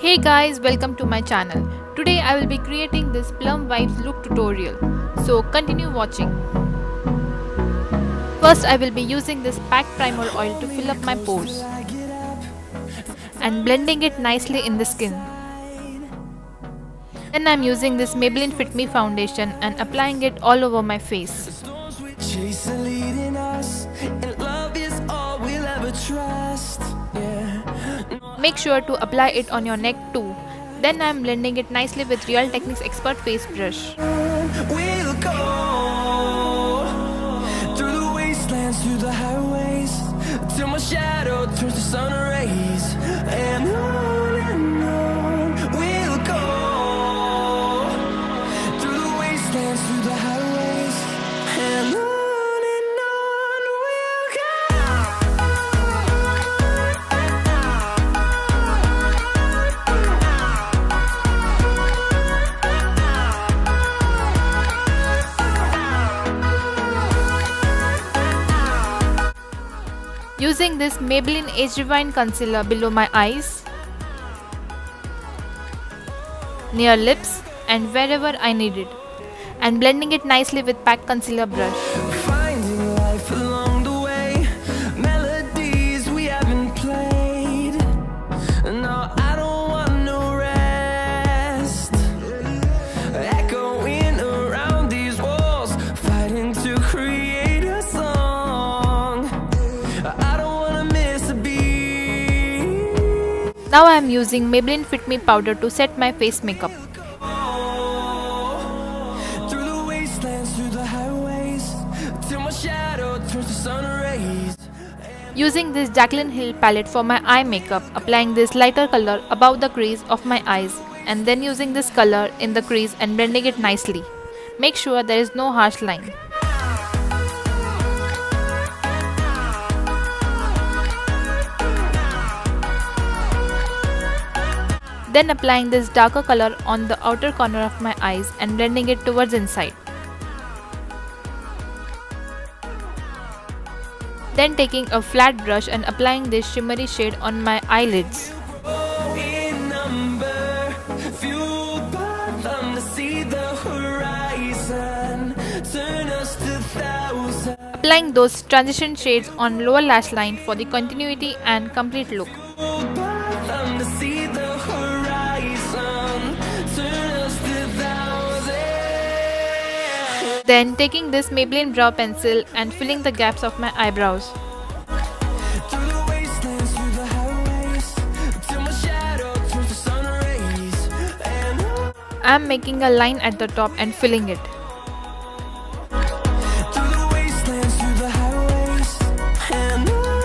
Hey guys, welcome to my channel. Today I will be creating this Plum Vibes look tutorial. So continue watching. First I will be using this packed primer oil to fill up my pores and blending it nicely in the skin. Then I am using this Maybelline Fit Me foundation and applying it all over my face. Make sure to apply it on your neck too. Then I am blending it nicely with Real Techniques Expert Face Brush. We'll go through the wastelands, through the highways, till my shadow turns to sun rays. And on we'll go through the wastelands, through the highways, and on we'll go. Using this Maybelline Age Rewind Concealer below my eyes, near lips and wherever I need it, and blending it nicely with packed concealer brush. Finding life along the way, melodies we haven't played. No, I don't want no rest. Echoing around these walls, fighting to create a song. I don't wanna miss a beat. Now I am using Maybelline Fit Me powder to set my face makeup. Through the wastelands, through the highways, till my shadow turns to sun rays. Using this Jaclyn Hill palette for my eye makeup, applying this lighter color above the crease of my eyes and then using this color in the crease and blending it nicely. Make sure there is no harsh line. Then applying this darker color on the outer corner of my eyes and blending it towards inside. Then taking a flat brush and applying this shimmery shade on my eyelids. In number, fueled by them to see the horizon, turn us to thousands. Applying those transition shades on lower lash line for the continuity and complete look. Fueled by them to see the horizon, turn us to thousands. Then taking this Maybelline brow pencil and filling the gaps of my eyebrows. Through the wastelands, through the highways, till my shadow turns to sun rays. And I am making a line at the top and filling it. through the wastelands, through the highways, and on we'll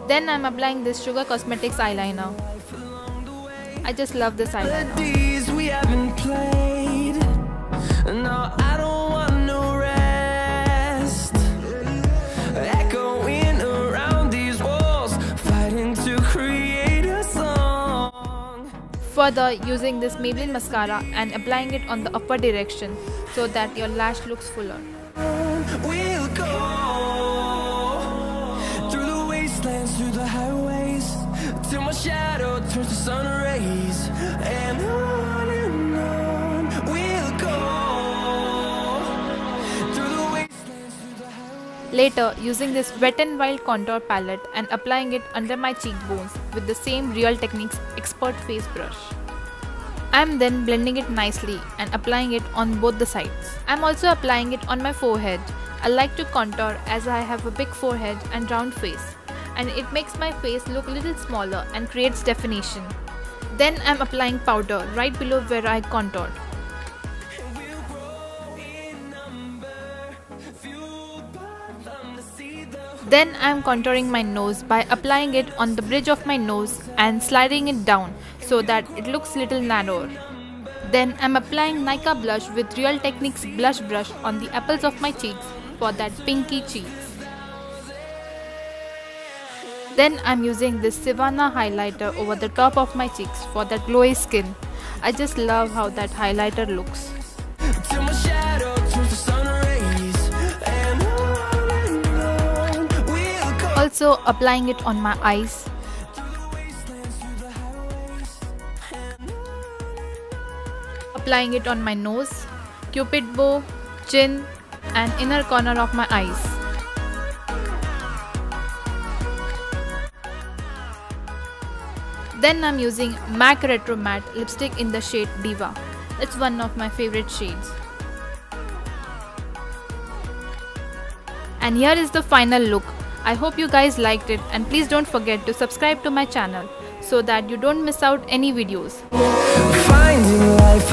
Then I am applying this Sugar Cosmetics eyeliner. I just love this eyeliner. melodies we haven't played. No, I don't want no rest. Echoing around these walls, fighting to create a song. Further, using this Maybelline mascara and applying it on the upper direction so that your lash looks fuller. We'll go through the wastelands, through the highways, till my shadow turns to sun rays. And on we'll go through the wastelands, through the highways. Later, using this Wet n Wild contour palette and applying it under my cheekbones with the same Real Techniques Expert Face Brush. I am then blending it nicely and applying it on both the sides. I am also applying it on my forehead. I like to contour as I have a big forehead and round face, and it makes my face look a little smaller and creates definition. Then I am applying powder right below where I contoured. We'll grow in number, fueled by them to see the Then I am contouring my nose by applying it on the bridge of my nose and sliding it down so that it looks little narrower. Then I'm applying Nykaa blush with Real Techniques blush brush on the apples of my cheeks for that pinky cheeks. Then I'm using this Sivanna highlighter over the top of my cheeks for that glowy skin. I just love how that highlighter looks. till my shadow turns to sun rays. And on we'll go. Also applying it on my eyes. Applying it on my nose, cupid bow, chin and inner corner of my eyes. Then I'm using M.A.C Retro Matte lipstick in the shade Diva. It's one of my favorite shades. And here is the final look. I hope you guys liked it and please don't forget to subscribe to my channel so that you don't miss out any videos. Finding life